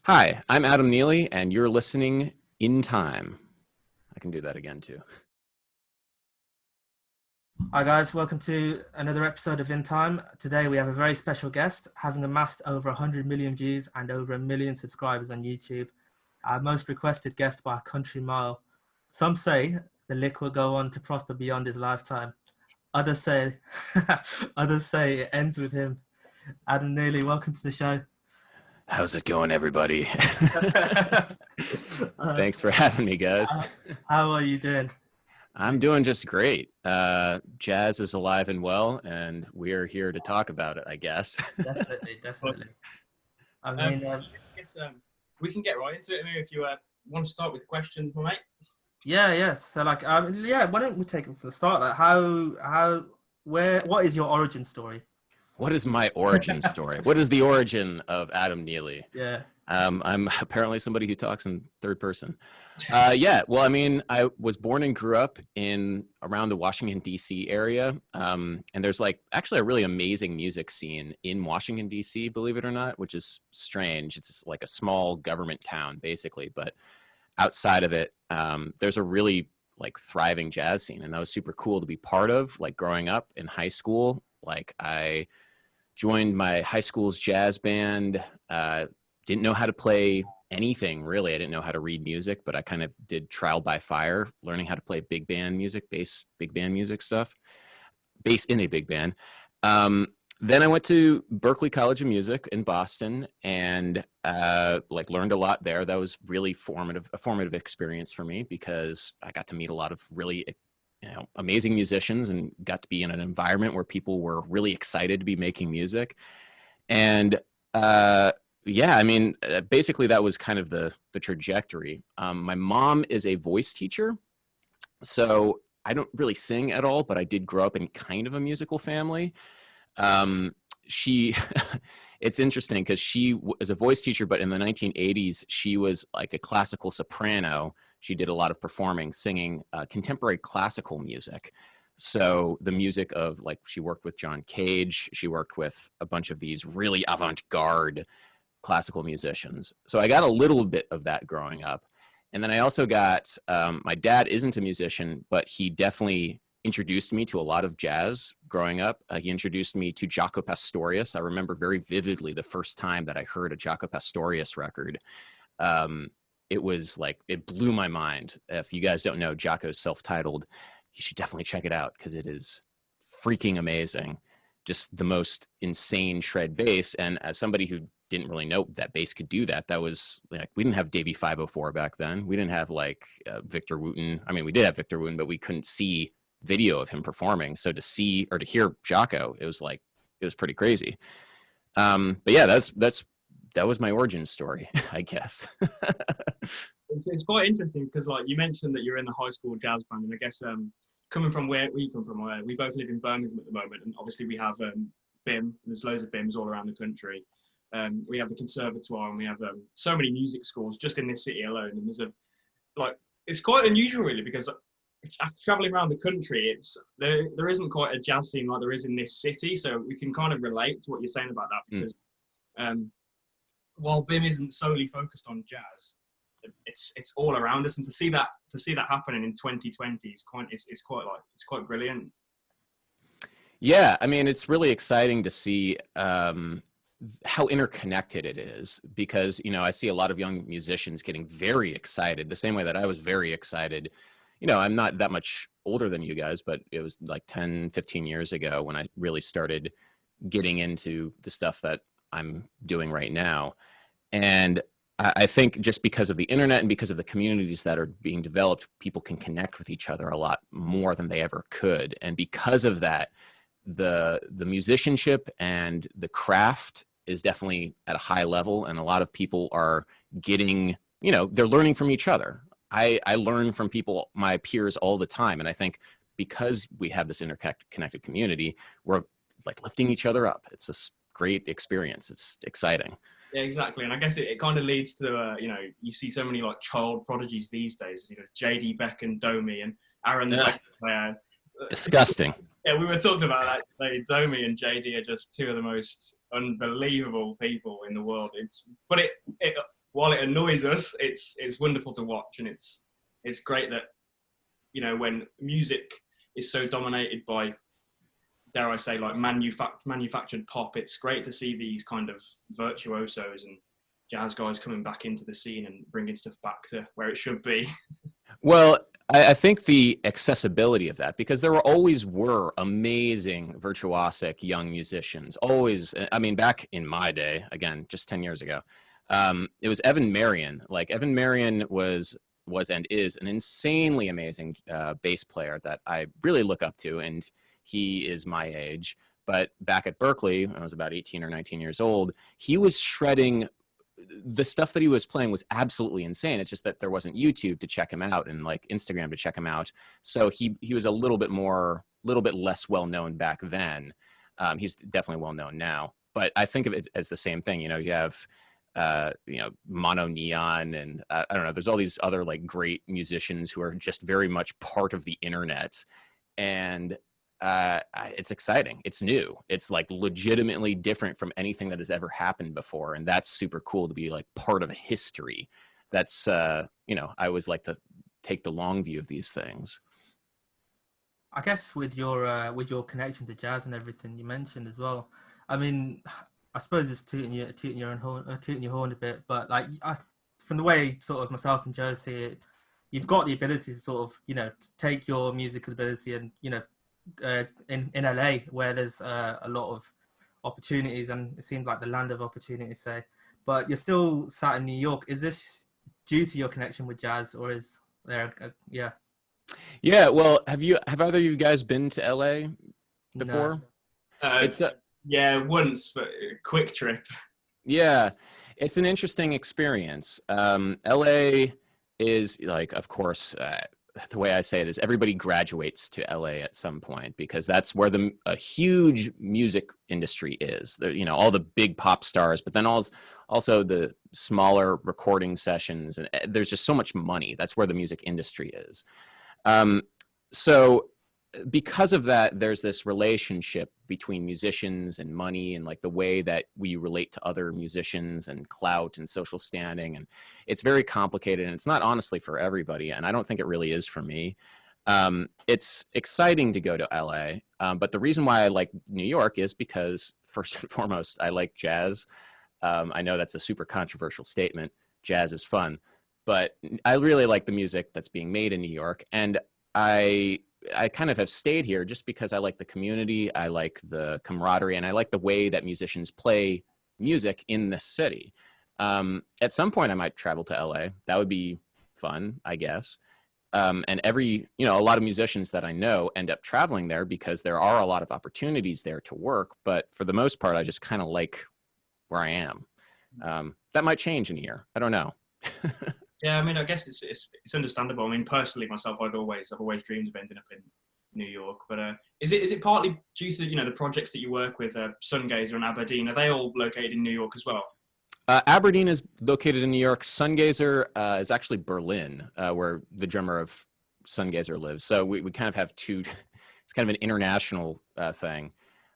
Hi, I'm Adam Neely, and you're listening in time. I can do that again too. Hi guys, welcome to another episode of InTime. Today we have a very special guest, having amassed over 100 million views and over 1 million subscribers on YouTube. Our most requested guest by a country mile. Some say the lick will go on to prosper beyond his lifetime. Others say, others say it ends with him. Adam Neely, welcome to the show. How's it going, everybody? uh, Thanks for having me, guys. how are you doing? I'm doing just great. Jazz is alive and well, and we're here to talk about it, I guess. Definitely, But, definitely. I mean, I guess we can get right into it. Amir, if you want to start with questions, my mate. yeah, yes. So yeah, why don't we take it from the start? Like what is your origin story? What is my origin story? What is the origin of Adam Neely? Yeah. I'm apparently somebody who talks in third person. Yeah, well, I mean, I was born and grew up in around the Washington, D.C. area. And there's like actually a really amazing music scene in Washington, D.C., believe it or not, which is strange. It's like a small government town, basically. But outside of it, there's a really like thriving jazz scene. And that was super cool to be part of, like growing up in high school. Like I joined my high school's jazz band. Didn't know how to play anything really. I didn't know how to read music, but I kind of did trial by fire, learning how to play big band music, bass, big band music stuff, bass in a big band. Then I went to Berklee College of Music in Boston and like learned a lot there. That was really a formative experience for me because I got to meet a lot of really amazing musicians and got to be in an environment where people were really excited to be making music. And yeah, I mean, basically that was kind of the trajectory. My mom is a voice teacher, so I don't really sing at all, but I did grow up in kind of a musical family. She, it's interesting because she was a voice teacher, but in the 1980s, she was like a classical soprano. She did a lot of performing, singing contemporary classical music. So the music of like, she worked with John Cage. She worked with a bunch of these really avant-garde classical musicians. So I got a little bit of that growing up. And then I also got, my dad isn't a musician, but he definitely introduced me to a lot of jazz growing up. He introduced me to Jaco Pastorius. I remember very vividly the first time that I heard a Jaco Pastorius record. It was like, it blew my mind. If you guys don't know, Jaco's self-titled. You should definitely check it out because it is freaking amazing. Just the most insane shred bass. And as somebody who didn't really know that bass could do that, that was like, we didn't have Davey 504 back then. We didn't have like Victor Wooten. I mean, we did have Victor Wooten, but we couldn't see video of him performing. So to see or to hear Jaco, it was like, it was pretty crazy. But yeah, that was my origin story, I guess. It's quite interesting because, like, you mentioned that you're in the high school jazz band, and I guess coming from where we come from, where we both live in Birmingham at the moment, and obviously we have BIM. There's loads of BIMs all around the country. We have the conservatoire, and we have so many music schools just in this city alone. And there's it's quite unusual really because after traveling around the country, there isn't quite a jazz scene like there is in this city. So we can kind of relate to what you're saying about that because while BIM isn't solely focused on jazz, it's all around us, and to see that happening in 2020 is quite brilliant. Yeah, I mean, it's really exciting to see how interconnected it is because, I see a lot of young musicians getting very excited the same way that I was very excited. I'm not that much older than you guys, but it was like 10, 15 years ago when I really started getting into the stuff that I'm doing right now. And I think just because of the internet and because of the communities that are being developed, people can connect with each other a lot more than they ever could. And because of that, the musicianship and the craft is definitely at a high level, and a lot of people are getting, they're learning from each other. I learn from people, my peers, all the time, and I think because we have this interconnected community, we're like lifting each other up. It's this great experience. It's exciting. Yeah, exactly. And I guess it kind of leads to, you see so many like child prodigies these days, JD Beck and Domi and Aaron the bass player. Disgusting. Yeah, we were talking about that today. Domi and JD are just two of the most unbelievable people in the world. while it annoys us, it's wonderful to watch, and it's great that, you know, when music is so dominated by, dare I say, like manufactured pop, it's great to see these kind of virtuosos and jazz guys coming back into the scene and bringing stuff back to where it should be. Well, I think the accessibility of that, because there always were amazing virtuosic young musicians. Always, I mean, back in my day, again, just 10 years ago, it was Evan Marion. Like, Evan Marion was and is an insanely amazing bass player that I really look up to, and he is my age. But back at Berkeley, when I was about 18 or 19 years old, he was shredding. The stuff that he was playing was absolutely insane. It's just that there wasn't YouTube to check him out and like Instagram to check him out. So he was a little bit less well known back then. He's definitely well known now, but I think of it as the same thing. You know, you have Mono Neon, and I don't know, there's all these other like great musicians who are just very much part of the internet. And it's exciting. It's new. It's like legitimately different from anything that has ever happened before. And that's super cool to be like part of history. That's, I always like to take the long view of these things. I guess with your connection to jazz and everything you mentioned as well. I mean, I suppose it's tooting your horn a bit, but like from the way sort of myself and Joe see it, you've got the ability to sort of, take your musical ability and, in LA, where there's a lot of opportunities, and it seems like the land of opportunities, say, but you're still sat in New York. Is this due to your connection with jazz, or is there Yeah, well, have either of you guys been to LA before? No. Yeah, once, but a quick trip. Yeah, it's an interesting experience. LA is like, of course, the way I say it is everybody graduates to LA at some point, because that's where a huge music industry is. All the big pop stars, but then also the smaller recording sessions, and there's just so much money. That's where the music industry is. So because of that, there's this relationship between musicians and money, and like the way that we relate to other musicians and clout and social standing. And it's very complicated, and it's not honestly for everybody. And I don't think it really is for me. It's exciting to go to LA. But the reason why I like New York is because, first and foremost, I like jazz. I know that's a super controversial statement. Jazz is fun, but I really like the music that's being made in New York. And I kind of have stayed here just because I like the community, I like the camaraderie, and I like the way that musicians play music in the city. At some point, I might travel to LA. That would be fun, I guess. And a lot of musicians that I know end up traveling there because there are a lot of opportunities there to work. But for the most part, I just kind of like where I am. That might change in a year. I don't know. Yeah, I mean, I guess it's understandable. I mean, personally, myself, I've always dreamed of ending up in New York. But is it partly due to the projects that you work with, Sungazer and Aberdeen? Are they all located in New York as well? Aberdeen is located in New York. Sungazer is actually Berlin, where the drummer of Sungazer lives. So we kind of have two. It's kind of an international thing.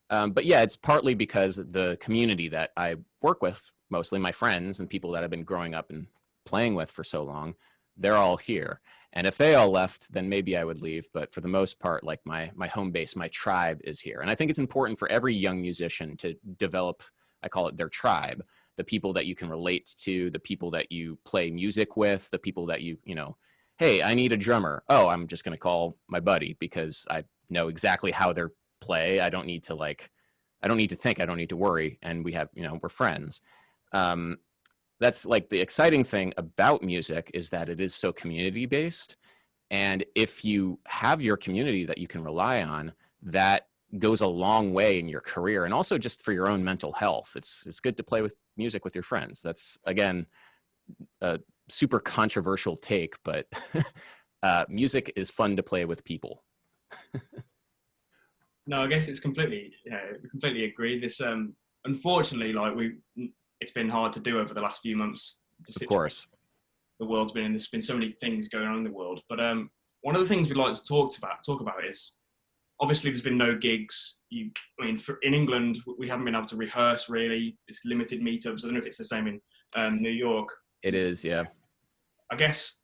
But yeah, it's partly because the community that I work with, mostly my friends and people that I've been growing up and playing with for so long, they're all here. And if they all left, then maybe I would leave. But for the most part, like my home base, my tribe is here. And I think it's important for every young musician to develop, I call it their tribe, the people that you can relate to, the people that you play music with, the people that hey, I need a drummer. Oh, I'm just going to call my buddy because I know exactly how they play. I don't need to think, I don't need to worry. And we have, we're friends. That's like the exciting thing about music, is that it is so community based. And if you have your community that you can rely on, that goes a long way in your career, and also just for your own mental health. It's good to play with music with your friends. That's, again, a super controversial take, but music is fun to play with people. No, I guess we completely agree. This, unfortunately, it's been hard to do over the last few months. Of course. The world's been in, there's been so many things going on in the world. But one of the things we'd like to talk about is, obviously there's been no gigs. In England, we haven't been able to rehearse really. It's limited meetups. I don't know if it's the same in New York. It is, yeah. I guess,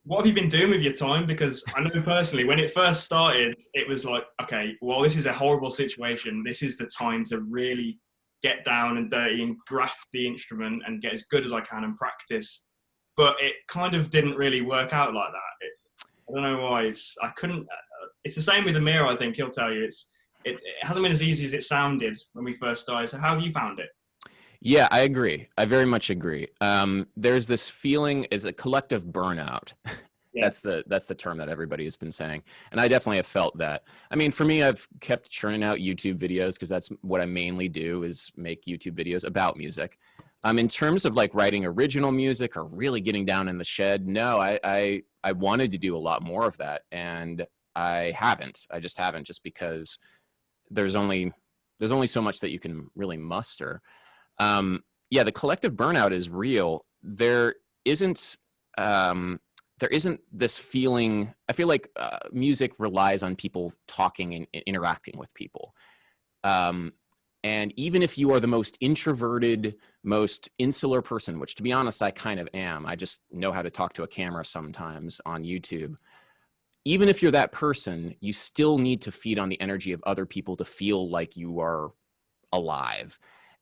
what have you been doing with your time? Because I know personally, when it first started, it was like, okay, well, this is a horrible situation. This is the time to really get down and dirty and graft the instrument and get as good as I can and practice. But it kind of didn't really work out like that. I don't know why. I couldn't. It's the same with Ameer. I think he'll tell you. It hasn't been as easy as it sounded when we first started. So how have you found it? Yeah, I agree. I very much agree. There's this feeling is a collective burnout. Yeah. That's the term that everybody has been saying. And I definitely have felt that. I mean, for me, I've kept churning out YouTube videos because that's what I mainly do is make YouTube videos about music. In terms of like writing original music or really getting down in the shed, no, I wanted to do a lot more of that. And I haven't. I just haven't, just because there's only so much that you can really muster. Yeah, the collective burnout is real. There isn't this feeling. I feel like music relies on people talking and interacting with people. And even if you are the most introverted, most insular person, which to be honest, I kind of am, I just know how to talk to a camera sometimes on YouTube. Even if you're that person, you still need to feed on the energy of other people to feel like you are alive.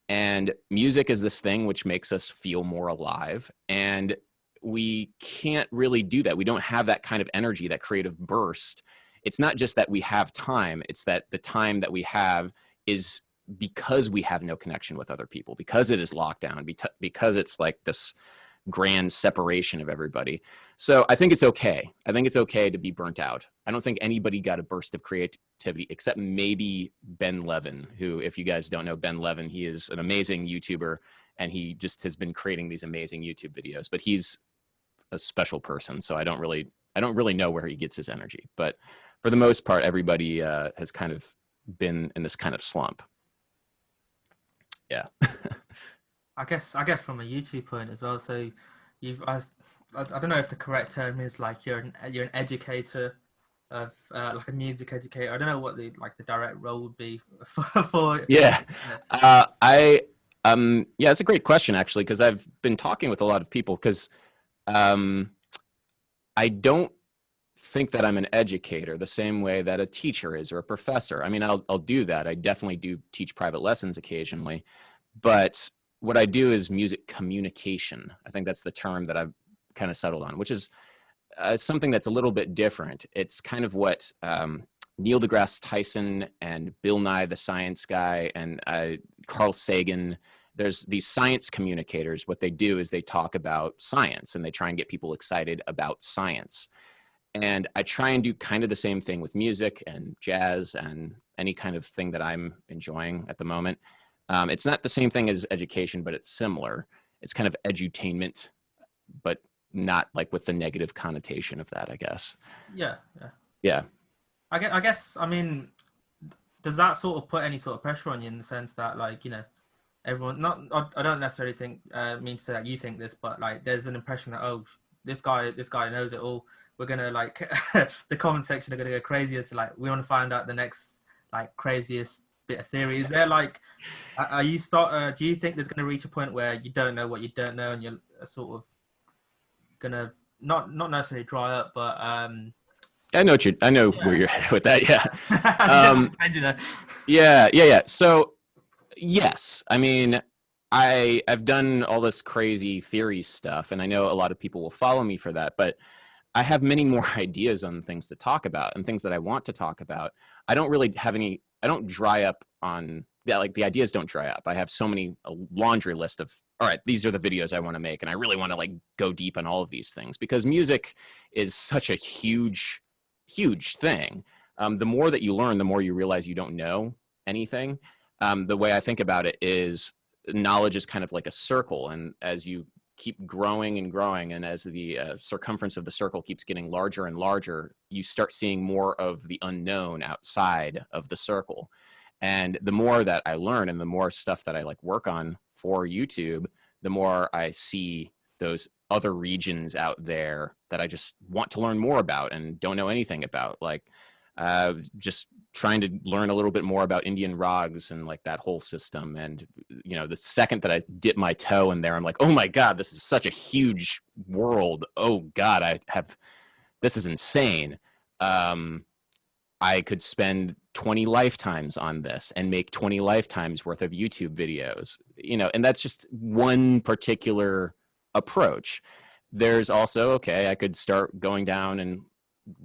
And music is this thing which makes us feel more alive. And we can't really do that. We don't have that kind of energy, that creative burst. It's not just that we have time, it's that the time that we have is because we have no connection with other people, because it is lockdown, because it's like this grand separation of everybody. So I think it's okay. I think it's okay to be burnt out. I don't think anybody got a burst of creativity except maybe Ben Levin, who, if you guys don't know Ben Levin, he is an amazing YouTuber and he just has been creating these amazing YouTube videos, but he's a special person. So I don't really know where he gets his energy, but for the most part, everybody has kind of been in this kind of slump. Yeah. I guess from a YouTube point as well. So I don't know if the correct term is like you're an educator of like a music educator. I don't know what the direct role would be for yeah. Yeah, it's a great question actually, because I've been talking with a lot of people because I don't think that I'm an educator the same way that a teacher is or a professor. I mean, I'll do that. I definitely do teach private lessons occasionally, but what I do is music communication. I think that's the term that I've kind of settled on, which is something that's a little bit different. It's kind of what Neil deGrasse Tyson and Bill Nye the Science Guy and Carl Sagan, there's these science communicators. What they do is they talk about science and they try and get people excited about science. And I try and do kind of the same thing with music and jazz and any kind of thing that I'm enjoying at the moment. It's not the same thing as education, but it's similar. It's kind of edutainment, but not like with the negative connotation of that, I guess. Yeah. I guess, I mean, does that sort of put any sort of pressure on you in the sense that, like, you know, everyone, I don't necessarily mean to say that you think this, but like there's an impression that, oh, this guy knows it all. We're gonna like the comment section are gonna go crazy. It's like we want to find out the next like craziest bit of theory. Is there like do you think there's gonna reach a point where you don't know what you don't know and you're sort of gonna not necessarily dry up, but I know where you're headed with that. Yeah. Yeah. So yes, I mean, I've done all this crazy theory stuff, and I know a lot of people will follow me for that, but I have many more ideas on things to talk about and things that I want to talk about. I don't really have any, I don't dry up on, yeah, like the ideas don't dry up. I have a laundry list of, all right, these are the videos I want to make. And I really want to like go deep on all of these things because music is such a huge, huge thing. The more that you learn, the more you realize you don't know anything. The way I think about it is knowledge is kind of like a circle. And as you keep growing and growing, and as the circumference of the circle keeps getting larger and larger, you start seeing more of the unknown outside of the circle. And the more that I learn and the more stuff that I like work on for YouTube, the more I see those other regions out there that I just want to learn more about and don't know anything about. Like just trying to learn a little bit more about Indian rags and like that whole system. And, you know, the second that I dip my toe in there, I'm like, oh my God, this is such a huge world. Oh God, this is insane. I could spend 20 lifetimes on this and make 20 lifetimes worth of YouTube videos, you know, and that's just one particular approach. There's also, okay, I could start going down and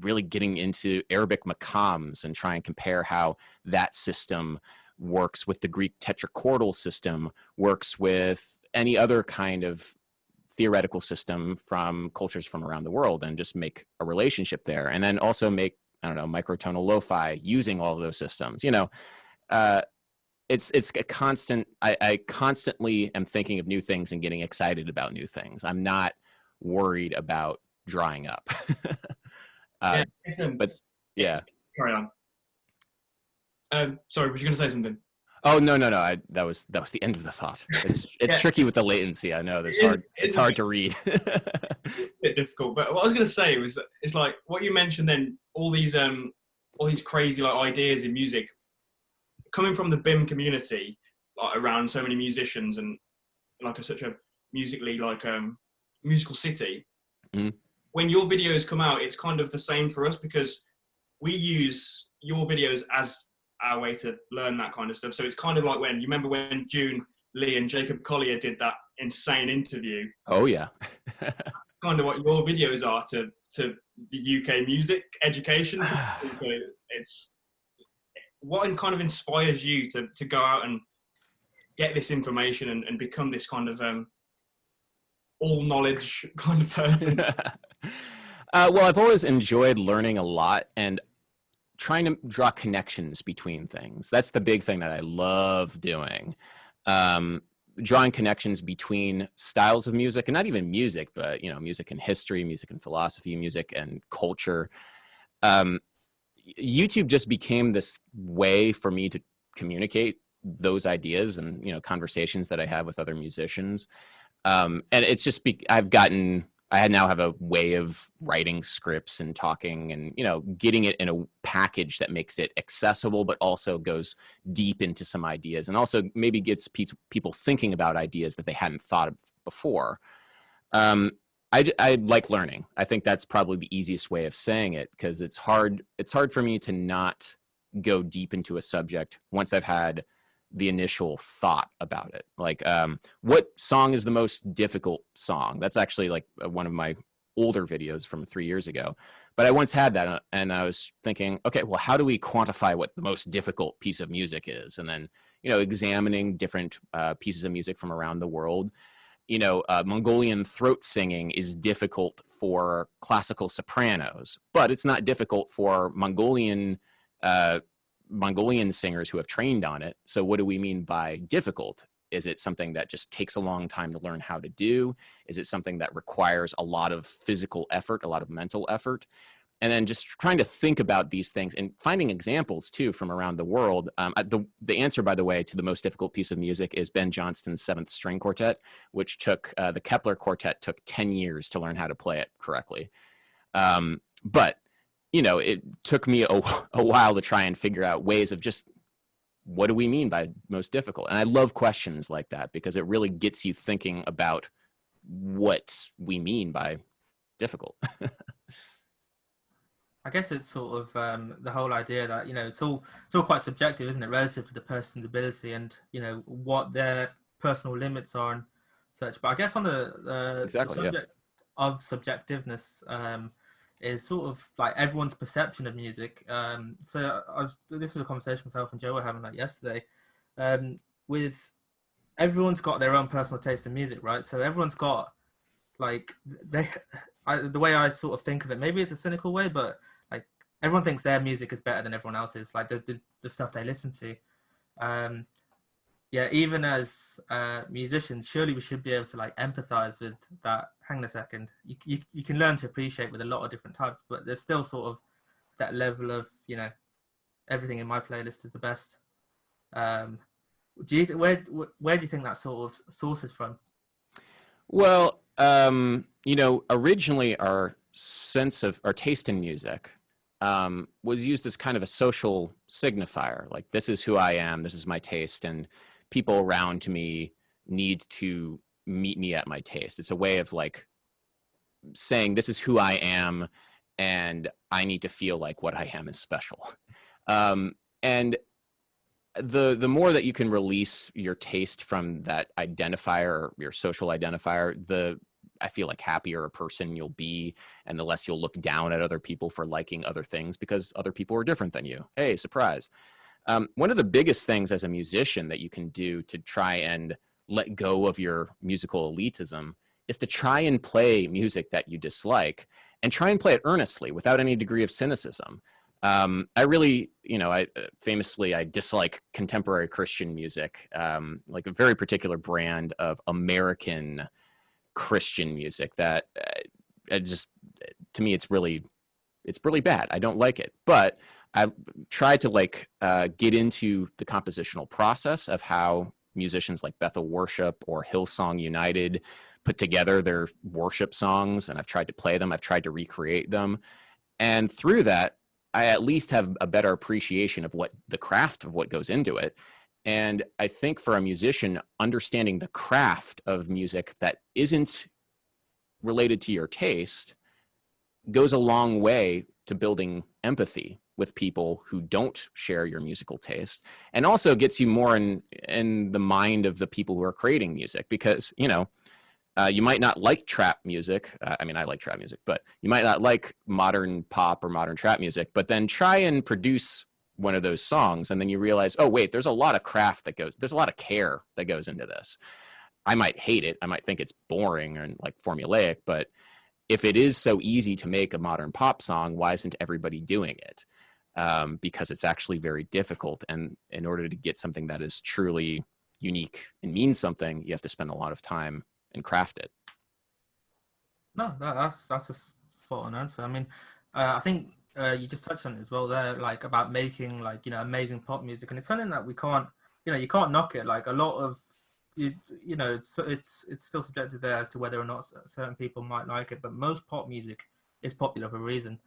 really getting into Arabic maqams and try and compare how that system works with the Greek tetrachordal system, works with any other kind of theoretical system from cultures from around the world, and just make a relationship there. And then also make, I don't know, microtonal lo-fi using all of those systems. You know, it's a constant. I constantly am thinking of new things and getting excited about new things. I'm not worried about drying up. Yeah, but yeah. Carry on. Sorry, were you going to say something? Oh no. That was the end of the thought. It's Yeah. tricky with the latency. I know it's hard to read. It's a bit difficult. But what I was going to say was that it's like what you mentioned. Then all these crazy like ideas in music coming from the BIM community, like around so many musicians and like such a musically like musical city. Mm. When your videos come out, it's kind of the same for us because we use your videos as our way to learn that kind of stuff. So it's kind of like when you remember when June Lee and Jacob Collier did that insane interview. Oh yeah. Kind of what your videos are to the UK music education. It's what kind of inspires you to go out and get this information and become this kind of all knowledge kind of person. Well, I've always enjoyed learning a lot and trying to draw connections between things. That's the big thing that I love doing. Drawing connections between styles of music, and not even music, but, you know, music and history, music and philosophy, music and culture. YouTube just became this way for me to communicate those ideas and, you know, conversations that I have with other musicians. And it's just, I now have a way of writing scripts and talking and, you know, getting it in a package that makes it accessible, but also goes deep into some ideas and also maybe gets people thinking about ideas that they hadn't thought of before. I like learning. I think that's probably the easiest way of saying it, because it's hard for me to not go deep into a subject once I've had the initial thought about it. Like, what song is the most difficult song? That's actually like one of my older videos from 3 years ago. But I once had that and I was thinking, okay, well, how do we quantify what the most difficult piece of music is? And then, you know, examining different pieces of music from around the world. You know, Mongolian throat singing is difficult for classical sopranos, but it's not difficult for Mongolian singers who have trained on it. So what do we mean by difficult? Is it something that just takes a long time to learn how to do? Is it something that requires a lot of physical effort, a lot of mental effort? And then just trying to think about these things and finding examples too from around the world. The answer, by the way, to the most difficult piece of music is Ben Johnston's 7th String Quartet, which took the Kepler Quartet took 10 years to learn how to play it correctly. But you know, it took me a while to try and figure out ways of just, what do we mean by most difficult? And I love questions like that because it really gets you thinking about what we mean by difficult. I guess it's sort of the whole idea that, you know, it's all quite subjective, isn't it, relative to the person's ability and, you know, what their personal limits are and such. But I guess on the subject of subjectiveness, is sort of like everyone's perception of music. So this was a conversation myself and Joe were having like yesterday, with everyone's got their own personal taste in music, right? So everyone's got like, the way I sort of think of it, maybe it's a cynical way, but like everyone thinks their music is better than everyone else's, like the stuff they listen to. Yeah, even as musicians, surely we should be able to like empathize with that. Hang on a second, you can learn to appreciate with a lot of different types, but there's still sort of that level of, you know, everything in my playlist is the best. Do you where do you think that sort of sources from? Well, you know, originally our taste in music was used as kind of a social signifier. Like, this is who I am, this is my taste, and people around me need to meet me at my taste. It's a way of like saying this is who I am, and I need to feel like what I am is special. And the more that you can release your taste from that identifier, or your social identifier, the I feel like happier a person you'll be, and the less you'll look down at other people for liking other things because other people are different than you. Hey, surprise. One of the biggest things as a musician that you can do to try and let go of your musical elitism is to try and play music that you dislike, and try and play it earnestly without any degree of cynicism. I really, I famously, I dislike contemporary Christian music, like a very particular brand of American Christian music that to me, it's really bad. I don't like it, but I try to get into the compositional process of how musicians like Bethel Worship or Hillsong United put together their worship songs, and I've tried to play them. I've tried to recreate them. And through that, I at least have a better appreciation of what the craft of what goes into it. And I think for a musician, understanding the craft of music that isn't related to your taste goes a long way to building empathy with people who don't share your musical taste, and also gets you more in the mind of the people who are creating music, because, you might not like trap music. I mean, I like trap music, but you might not like modern pop or modern trap music, but then try and produce one of those songs, and then you realize, oh, wait, there's a lot of craft there's a lot of care that goes into this. I might hate it. I might think it's boring and like formulaic, but if it is so easy to make a modern pop song, why isn't everybody doing it? Because it's actually very difficult. And in order to get something that is truly unique and means something, you have to spend a lot of time and craft it. No, that's a spot on answer. I mean, I think you just touched on it as well there, like about making amazing pop music, and it's something that we can't, you can't knock it. Like a lot of it's still subjective there as to whether or not certain people might like it, but most pop music is popular for a reason.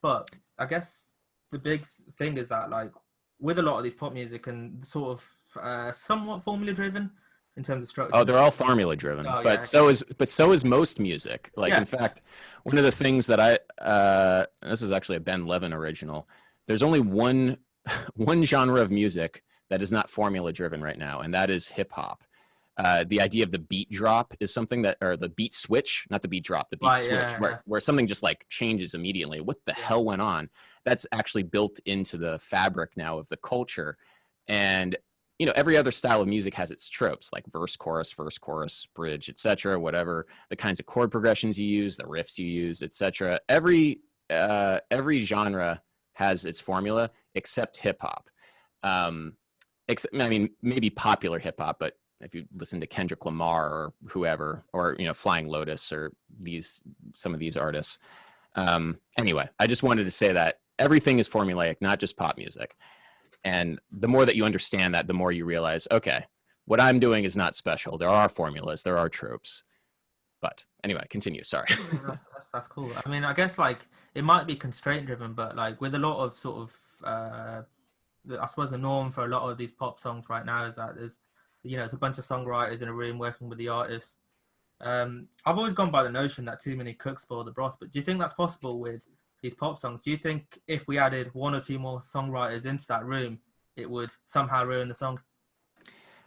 But I guess the big thing is that, like, with a lot of these pop music and sort of somewhat formula driven in terms of structure. Oh, they're all formula driven, but so is most music. Like, in fact, one of the things that this is actually a Ben Levin original. There's only one genre of music that is not formula driven right now, and that is hip hop. The idea of the beat drop is something or the beat switch, not the beat drop, the beat switch, where something just like changes immediately. What the hell went on? That's actually built into the fabric now of the culture. And, every other style of music has its tropes, like verse, chorus, bridge, etc., whatever the kinds of chord progressions you use, the riffs you use, etc. Every genre has its formula except hip hop. Maybe popular hip hop, but if you listen to Kendrick Lamar or whoever, or Flying Lotus or some of these artists. Anyway, I just wanted to say that everything is formulaic, not just pop music. And the more that you understand that, the more you realize, okay, what I'm doing is not special. There are formulas, there are tropes. But anyway, continue. Sorry. That's cool. I mean, I guess like it might be constraint driven, but like with a lot of sort of, I suppose the norm for a lot of these pop songs right now is that there's, it's a bunch of songwriters in a room working with the artist. I've always gone by the notion that too many cooks spoil the broth, but do you think that's possible with these pop songs? Do you think if we added one or two more songwriters into that room, it would somehow ruin the song?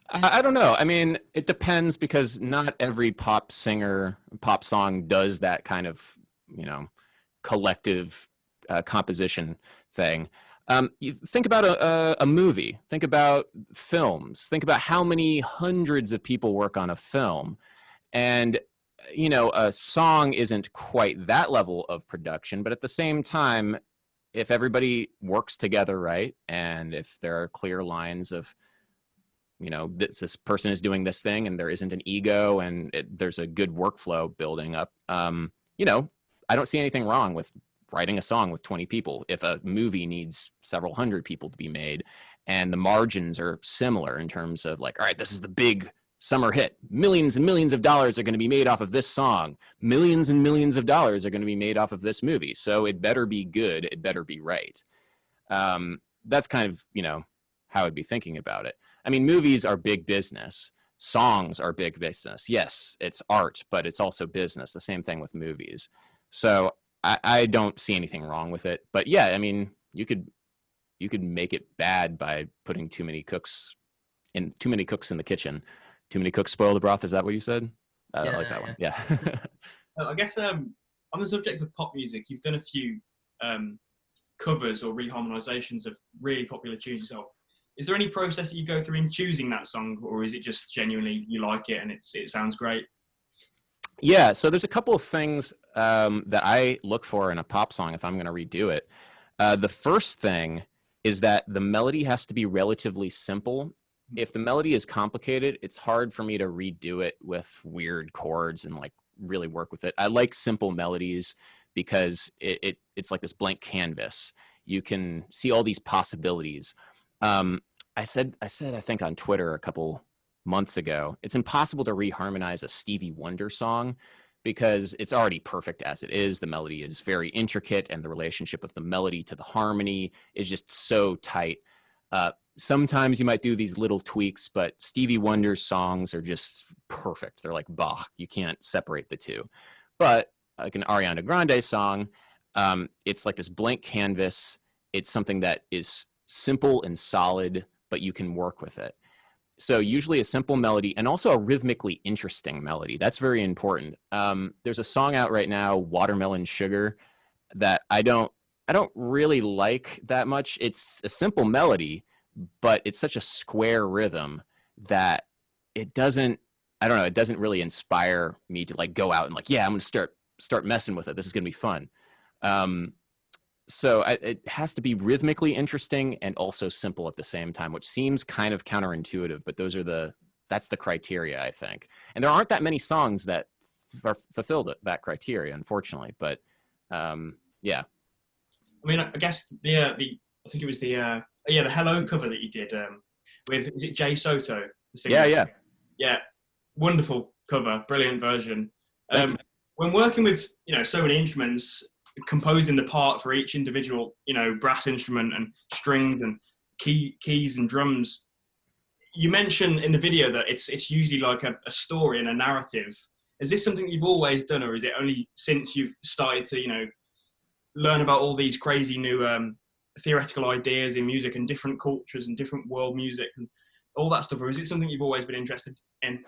I don't know. I mean, it depends, because not every pop song does that kind of, collective composition thing. You think about a movie, think about films, think about how many hundreds of people work on a film. And, a song isn't quite that level of production, but at the same time, if everybody works together right, and if there are clear lines of, this person is doing this thing, and there isn't an ego, and there's a good workflow building up, I don't see anything wrong with writing a song with 20 people. If a movie needs several hundred people to be made, and the margins are similar in terms of like, all right, this is the big summer hit. Millions and millions of dollars are going to be made off of this song. Millions and millions of dollars are going to be made off of this movie. So it better be good. It better be right. That's kind of, how I'd be thinking about it. I mean, movies are big business. Songs are big business. Yes, it's art, but it's also business. The same thing with movies. So I don't see anything wrong with it. But yeah, I mean, you could make it bad by putting too many cooks in the kitchen. Too many cooks spoil the broth. Is that what you said? I like that one. Yeah. I guess on the subject of pop music, you've done a few covers or reharmonizations of really popular tunes yourself. Is there any process that you go through in choosing that song, or is it just genuinely you like it and it sounds great? Yeah, so there's a couple of things that I look for in a pop song if I'm going to redo it. The first thing is that the melody has to be relatively simple. If the melody is complicated, it's hard for me to redo it with weird chords and like really work with it. I like simple melodies because it's like this blank canvas. You can see all these possibilities. I said I think on Twitter a couple months ago, it's impossible to reharmonize a Stevie Wonder song because it's already perfect as it is. The melody is very intricate, and the relationship of the melody to the harmony is just so tight. Sometimes you might do these little tweaks, but Stevie Wonder's songs are just perfect. They're like Bach. You can't separate the two. But like an Ariana Grande song, it's like this blank canvas. It's something that is simple and solid, but you can work with it. So usually a simple melody and also a rhythmically interesting melody. That's very important. There's a song out right now, Watermelon Sugar, that I don't really like that much. It's a simple melody, but it's such a square rhythm that it doesn't really inspire me to like go out and like, yeah, I'm going to start messing with it. This is going to be fun. So it has to be rhythmically interesting and also simple at the same time, which seems kind of counterintuitive, but that's the criteria, I think. And there aren't that many songs that fulfill that criteria, unfortunately. But yeah. I mean, I guess I think it was the Hello cover that you did with Jay Soto, the singer. Yeah, wonderful cover, brilliant version. When working with so many instruments, composing the part for each individual brass instrument and strings and keys and drums, you mentioned in the video that it's usually like a story and a narrative. Is this something you've always done, or is it only since you've started to learn about all these crazy new theoretical ideas in music and different cultures and different world music and all that stuff, or is it something you've always been interested in?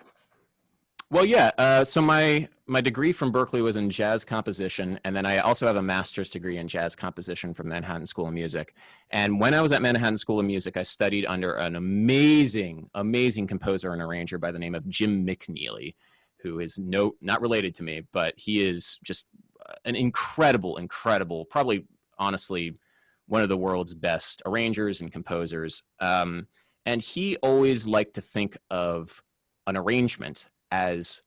Well, yeah. So my degree from Berkeley was in jazz composition, and then I also have a master's degree in jazz composition from Manhattan School of Music. And when I was at Manhattan School of Music, I studied under an amazing, amazing composer and arranger by the name of Jim McNeely, who is not related to me, but he is just an incredible, probably honestly one of the world's best arrangers and composers. And he always liked to think of an arrangement as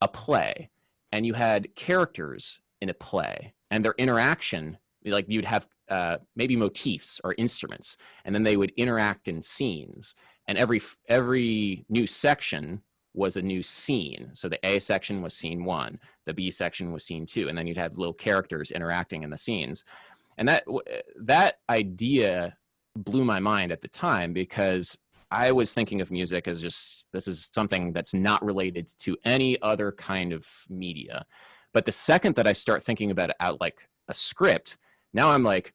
a play, and you had characters in a play and their interaction, like you'd have maybe motifs or instruments, and then they would interact in scenes, and every new section was a new scene. So the A section was scene 1, the B section was scene 2, and then you'd have little characters interacting in the scenes. And that idea blew my mind at the time, because I was thinking of music as just, this is something that's not related to any other kind of media. But the second that I start thinking about it out like a script, now I'm like,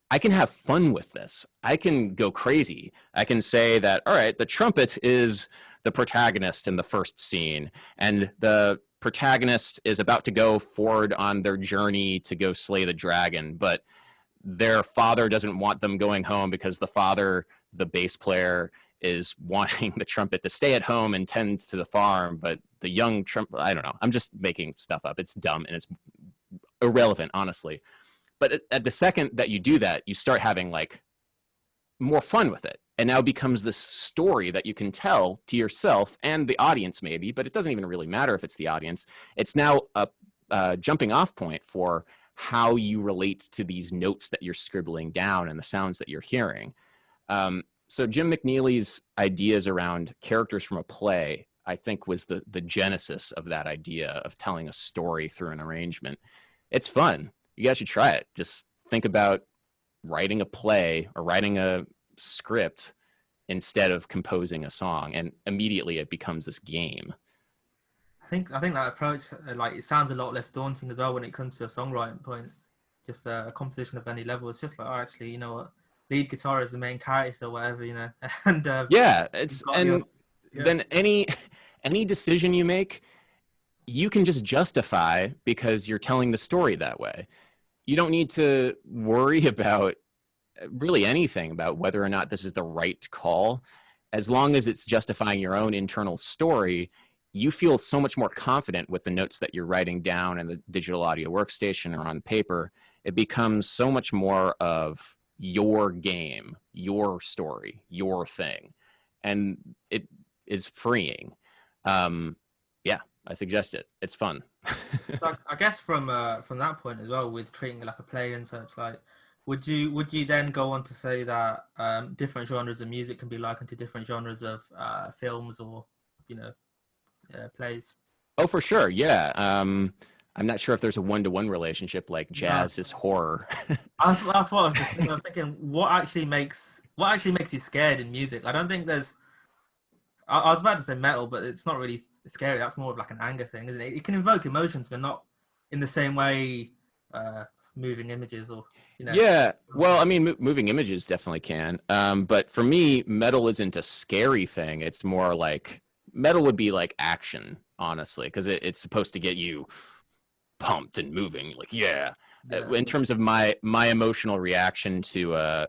I can have fun with this. I can go crazy. I can say that, all right, the trumpet is the protagonist in the first scene, and the protagonist is about to go forward on their journey to go slay the dragon, but their father doesn't want them going home because the bass player is wanting the trumpet to stay at home and tend to the farm, but the young trumpet, I don't know. I'm just making stuff up. It's dumb and it's irrelevant, honestly. But at the second that you do that, you start having like more fun with it. And now it becomes this story that you can tell to yourself and the audience maybe, but it doesn't even really matter if it's the audience. It's now a jumping off point for how you relate to these notes that you're scribbling down and the sounds that you're hearing. So Jim McNeely's ideas around characters from a play, I think, was the genesis of that idea of telling a story through an arrangement. It's fun. You guys should try it. Just think about writing a play or writing a script instead of composing a song, and immediately it becomes this game. I think that approach, like, it sounds a lot less daunting as well when it comes to a songwriting point. Just a composition of any level. It's just like, oh, actually, you know what? Lead guitar is the main character or whatever, you know. And Yeah, it's and yeah. then any decision you make, you can just justify because you're telling the story that way. You don't need to worry about really anything about whether or not this is the right call. As long as it's justifying your own internal story, you feel so much more confident with the notes that you're writing down in the digital audio workstation or on paper. It becomes so much more of your game, your story, your thing. And it is freeing. Yeah, I suggest it. It's fun. So I guess from that point as well, with treating it like a play and such, like, would you then go on to say that different genres of music can be likened to different genres of films or, you know, plays? Oh, for sure. Yeah. I'm not sure if there's a one-to-one relationship like jazz is horror. That's what I was just thinking. I was thinking, what actually makes you scared in music? I don't think there's. I was about to say metal, but it's not really scary. That's more of like an anger thing, isn't it? It can evoke emotions, but not in the same way moving images or, you know. Yeah. Well, I mean, moving images definitely can. But for me, metal isn't a scary thing. It's more like metal would be like action, honestly, because it's supposed to get you pumped and moving. Like, yeah. In terms of my emotional reaction to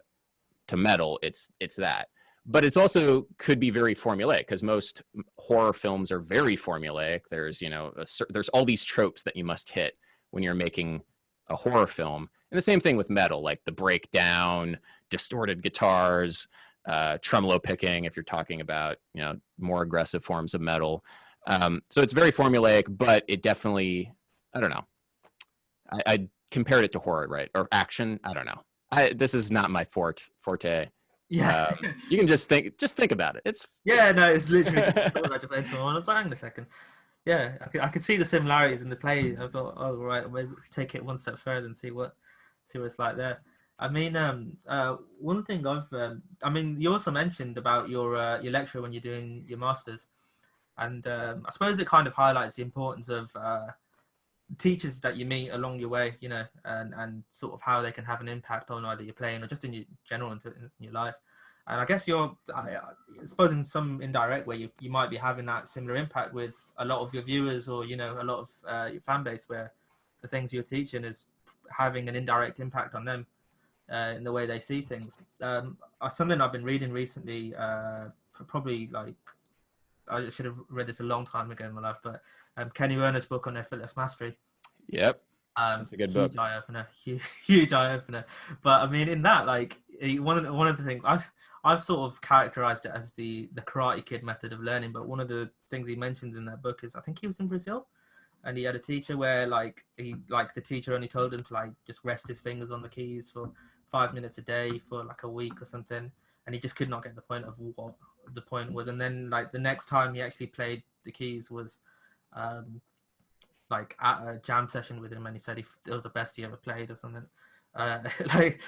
metal, it's that. But it's also could be very formulaic because most horror films are very formulaic. There's, you know, there's all these tropes that you must hit when you're making a horror film. And the same thing with metal, like the breakdown, distorted guitars, tremolo picking, if you're talking about, you know, more aggressive forms of metal. So it's very formulaic, but it definitely, I don't know. I compared it to horror, right? Or action. I don't know. This is not my forte. Yeah. You can just think about it. It's Yeah, no, it's literally I just enter on. I was like, hang on a second. Yeah, I could see the similarities in the play. I thought, oh right, maybe take it one step further and see what it's like there. I mean, one thing I mean, you also mentioned about your lecture when you're doing your masters, and I suppose it kind of highlights the importance of teachers that you meet along your way, you know, and sort of how they can have an impact on either your playing or just in your general in your life. And I guess I suppose in some indirect way, you might be having that similar impact with a lot of your viewers or, you know, a lot of your fan base, where the things you're teaching is having an indirect impact on them in the way they see things. Something I've been reading recently, probably like, I should have read this a long time ago in my life, but Kenny Werner's book on effortless mastery. Yep. It's a good book. Huge eye opener, huge eye opener. But I mean, in that, like, one of the things I've sort of characterized it as the Karate Kid method of learning. But one of the things he mentions in that book is, I think he was in Brazil, and he had a teacher where the teacher only told him to like just rest his fingers on the keys for 5 minutes a day for like a week or something, and he just could not get the point of what the point was. And then like the next time he actually played the keys was like at a jam session with him, and he said it was the best he ever played or something. Like,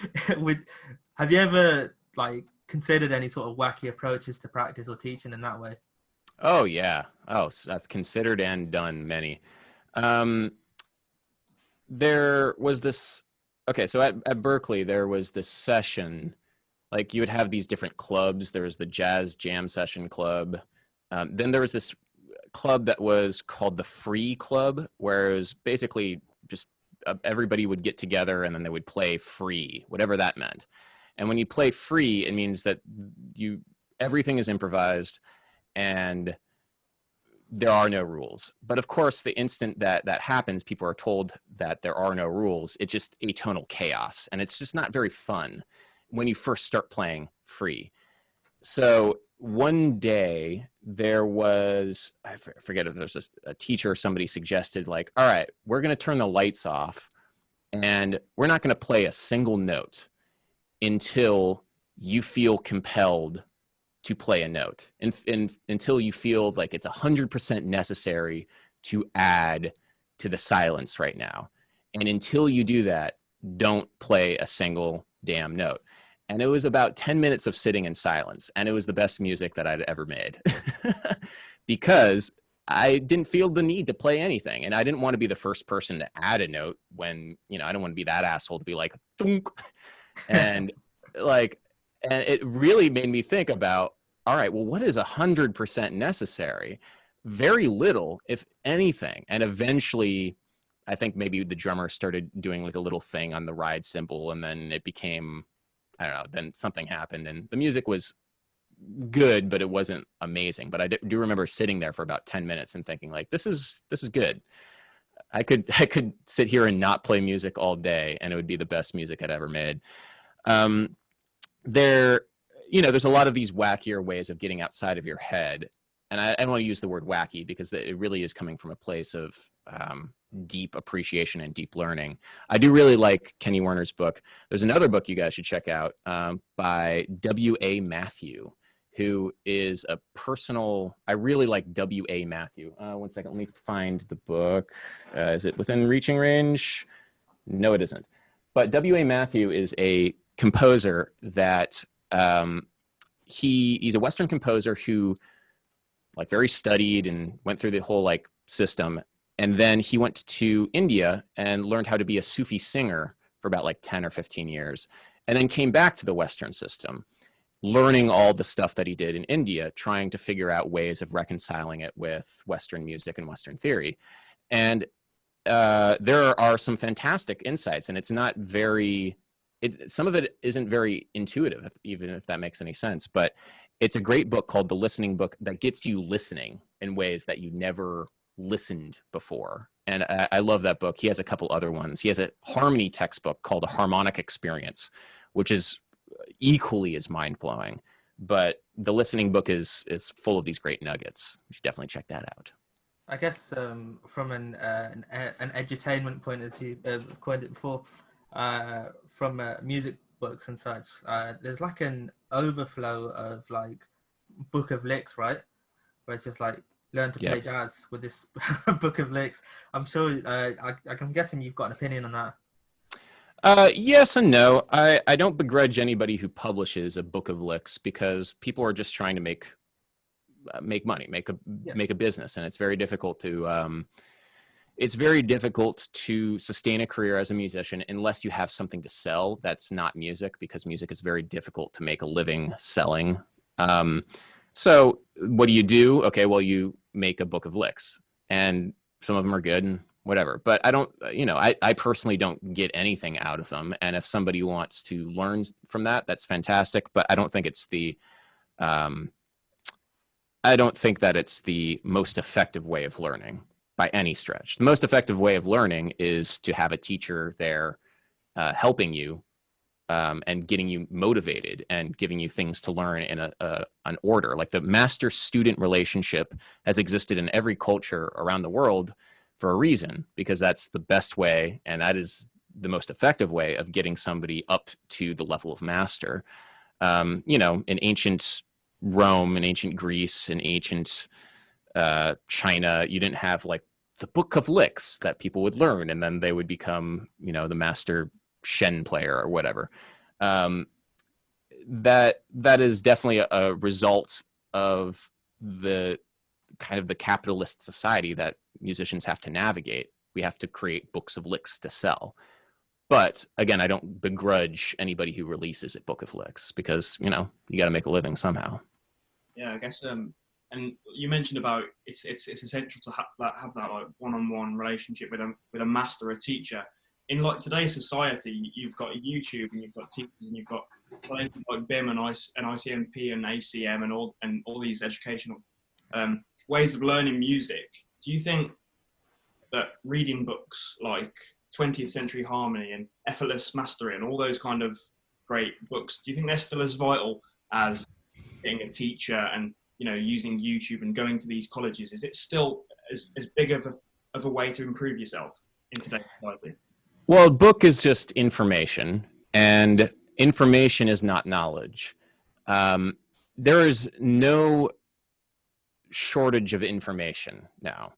have you ever like considered any sort of wacky approaches to practice or teaching in that way? Oh yeah. Oh, so I've considered and done many. There was this. Okay, so at Berkeley there was this session. Like, you would have these different clubs. There was the jazz jam session club. Then there was this club that was called the Free Club, where it was basically just everybody would get together and then they would play free, whatever that meant. And when you play free, it means that everything is improvised and there are no rules. But of course, the instant that happens, people are told that there are no rules. It's just atonal chaos, and it's just not very fun when you first start playing free. So one day there was, I forget if there's a teacher or somebody suggested, like, all right, we're going to turn the lights off and we're not going to play a single note until you feel compelled to play a note, and until you feel like it's 100% necessary to add to the silence right now. And until you do that, don't play a single damn note. And it was about 10 minutes of sitting in silence, and it was the best music that I'd ever made because I didn't feel the need to play anything. And I didn't want to be the first person to add a note when, you know, I don't want to be that asshole to be like, thunk. And like, and it really made me think about, all right, well, what is 100% necessary? Very little, if anything. And eventually, I think maybe the drummer started doing like a little thing on the ride cymbal, and then it became, I don't know, then something happened, and the music was good, but it wasn't amazing. But I do remember sitting there for about 10 minutes and thinking like, this is good. I could sit here and not play music all day, and it would be the best music I'd ever made. There's a lot of these wackier ways of getting outside of your head. And I don't want to use the word wacky because it really is coming from a place of deep appreciation and deep learning. I do really like Kenny Werner's book. There's another book you guys should check out by W.A. Matthew, who is a personal, I really like W.A. Matthew. One second, let me find the book. Is it within reaching range? No, it isn't. But W.A. Matthew is a composer that he's a Western composer who like very studied and went through the whole like system. And then he went to India and learned how to be a Sufi singer for about like 10 or 15 years. And then came back to the Western system, learning all the stuff that he did in India, trying to figure out ways of reconciling it with Western music and Western theory. And there are some fantastic insights, and it's not very, some of it isn't very intuitive, even if that makes any sense. But it's a great book called The Listening Book that gets you listening in ways that you never listened before. And I love that book. He has a couple other ones. He has a harmony textbook called A Harmonic Experience, which is equally as mind-blowing. But The Listening Book is full of these great nuggets. You should definitely check that out. I guess from an edutainment point, as you coined it before, from music books and such, there's like an overflow of like book of licks, right? Where it's just like learn to play jazz with this book of licks. I'm sure, I'm guessing you've got an opinion on that. Yes and no. I don't begrudge anybody who publishes a book of licks because people are just trying to make money, make a business, and it's very difficult to sustain a career as a musician unless you have something to sell that's not music, because music is very difficult to make a living selling. So what do? Okay, well, you make a book of licks, and some of them are good and whatever, but I don't, I personally don't get anything out of them. And if somebody wants to learn from that, that's fantastic. But I don't think it's the most effective way of learning by any stretch. The most effective way of learning is to have a teacher there helping you and getting you motivated and giving you things to learn in an order. Like the master-student relationship has existed in every culture around the world for a reason, because that's the best way, and that is the most effective way of getting somebody up to the level of master. In ancient Rome, in ancient Greece, in ancient China, you didn't have like the book of licks that people would learn, and then they would become, the master Shen player or whatever. That is definitely a result of the kind of the capitalist society that musicians have to navigate. We have to create books of licks to sell. But again, I don't begrudge anybody who releases a book of licks, because, you got to make a living somehow. Yeah, I guess, and you mentioned about it's essential to have that like one-on-one relationship with a master, a teacher. In like today's society, you've got YouTube and you've got teachers and you've got places like BIM and ICMP and ACM and all these educational ways of learning music. Do you think that reading books like 20th Century Harmony and Effortless Mastery and all those kind of great books, do you think they're still as vital as getting a teacher and using YouTube and going to these colleges? Is it still as big of a way to improve yourself in today's society? Well, a book is just information, and information is not knowledge. There is no shortage of information now.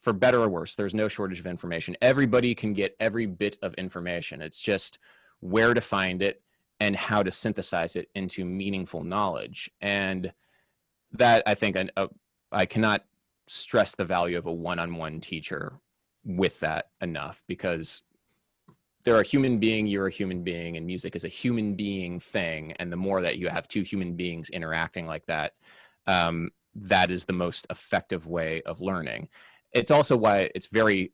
For better or worse, there's no shortage of information. Everybody can get every bit of information. It's just where to find it and how to synthesize it into meaningful knowledge. And that, I think, I cannot stress the value of a one-on-one teacher with that enough, because they're a human being, you're a human being, and music is a human being thing. And the more that you have two human beings interacting like that, that is the most effective way of learning. It's also why it's very,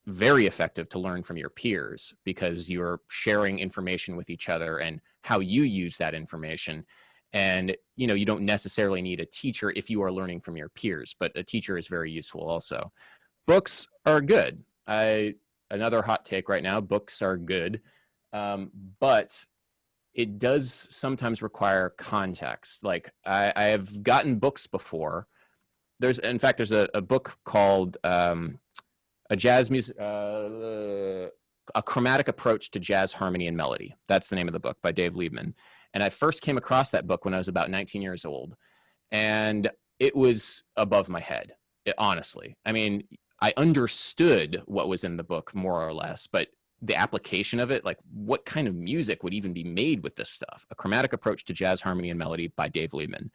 very effective to learn from your peers, because you're sharing information with each other and how you use that information. And, you know, you don't necessarily need a teacher if you are learning from your peers, but a teacher is very useful also. Books are good. Another hot take right now, books are good, but it does sometimes require context. Like I have gotten books before. In fact, there's a book called A Chromatic Approach to Jazz Harmony and Melody. That's the name of the book, by Dave Liebman. And I first came across that book when I was about 19 years old. And it was above my head, honestly. I mean, I understood what was in the book more or less, but the application of it, like what kind of music would even be made with this stuff? A Chromatic Approach to Jazz Harmony and Melody by Dave Liebman.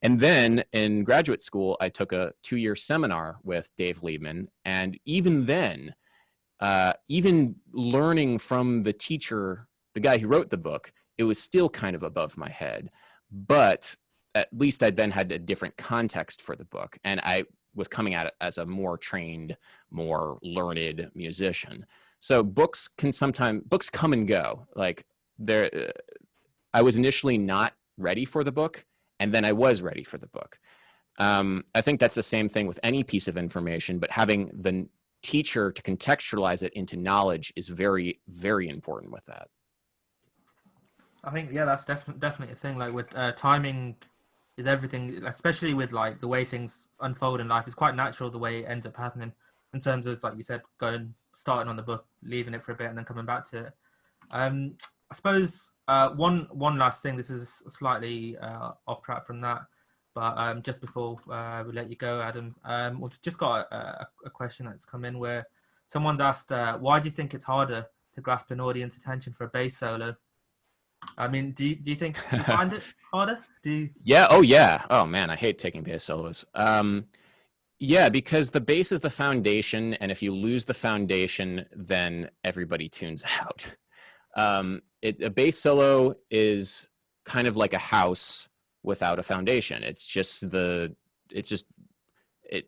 And then in graduate school, I took a 2-year seminar with Dave Liebman. And even then, even learning from the teacher, the guy who wrote the book, it was still kind of above my head. But at least I then had a different context for the book. And I was coming at it as a more trained, more learned musician. So books come and go. Like I was initially not ready for the book, and then I was ready for the book. I think that's the same thing with any piece of information, but having the teacher to contextualize it into knowledge is very, very important with that. I think, yeah, that's definitely a thing. Like with timing is everything, especially with like the way things unfold in life. It's quite natural the way it ends up happening in terms of, like you said, starting on the book, leaving it for a bit and then coming back to it. I suppose one last thing, this is slightly off track from that, but just before we let you go, Adam, we've just got a question that's come in where someone's asked, why do you think it's harder to grasp an audience attention for a bass solo? I mean, do you think you find it harder? Yeah. Oh, yeah. Oh, man, I hate taking bass solos. Yeah, because the bass is the foundation, and if you lose the foundation, then everybody tunes out. A bass solo is kind of like a house without a foundation.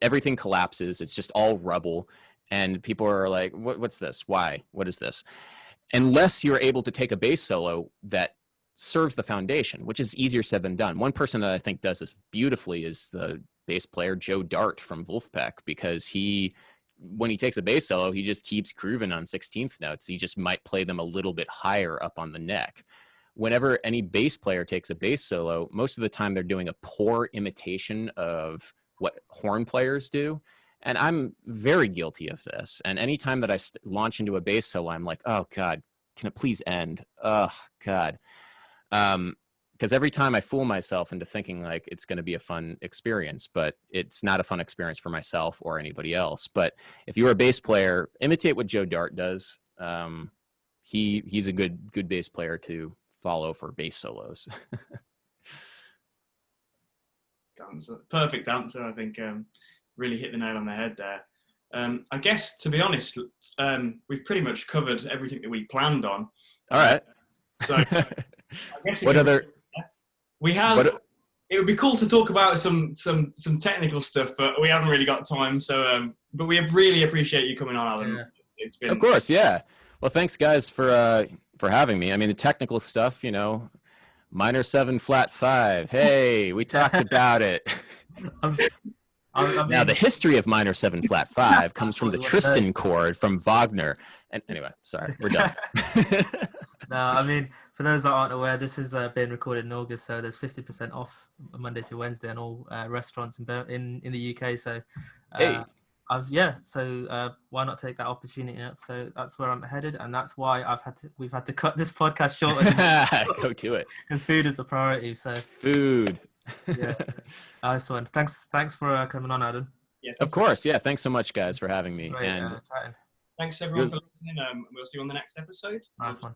Everything collapses. It's just all rubble, and people are like, what's this? Why? What is this? Unless you're able to take a bass solo that serves the foundation, which is easier said than done. One person that I think does this beautifully is the bass player Joe Dart from Wolfpack, because when he takes a bass solo, he just keeps grooving on 16th notes. He just might play them a little bit higher up on the neck. Whenever any bass player takes a bass solo, most of the time they're doing a poor imitation of what horn players do. And I'm very guilty of this. And anytime that I launch into a bass solo, I'm like, oh, God, can it please end? Oh, God. Because every time I fool myself into thinking like it's going to be a fun experience, but it's not a fun experience for myself or anybody else. But if you're a bass player, imitate what Joe Dart does. He's a good bass player to follow for bass solos. Perfect answer, I think. Really hit the nail on the head there. I guess, to be honest, we've pretty much covered everything that we planned on. All right. So I guess what other? We have. It would be cool to talk about some technical stuff, but we haven't really got time. So, but we really appreciate you coming on, Alan. Yeah. It's been. Of course, yeah. Well, thanks, guys, for having me. I mean, the technical stuff, minor 7 flat 5. Hey, we talked about it. Now, the history of minor 7 flat 5 comes from the Tristan chord from Wagner. And anyway, sorry, we're done. No, I mean, for those that aren't aware, this is being recorded in August, so there's 50% off Monday to Wednesday on all restaurants in the UK. So hey. why not take that opportunity up? So that's where I'm headed, and that's why we've had to cut this podcast short. Go do it. And food is the priority. So Food. yeah, nice one. Thanks for coming on, Adam. Yeah, Of course. Yeah. Thanks so much, guys, for having me. Great, and chatting. thanks everyone for listening. We'll see you on the next episode. Nice one.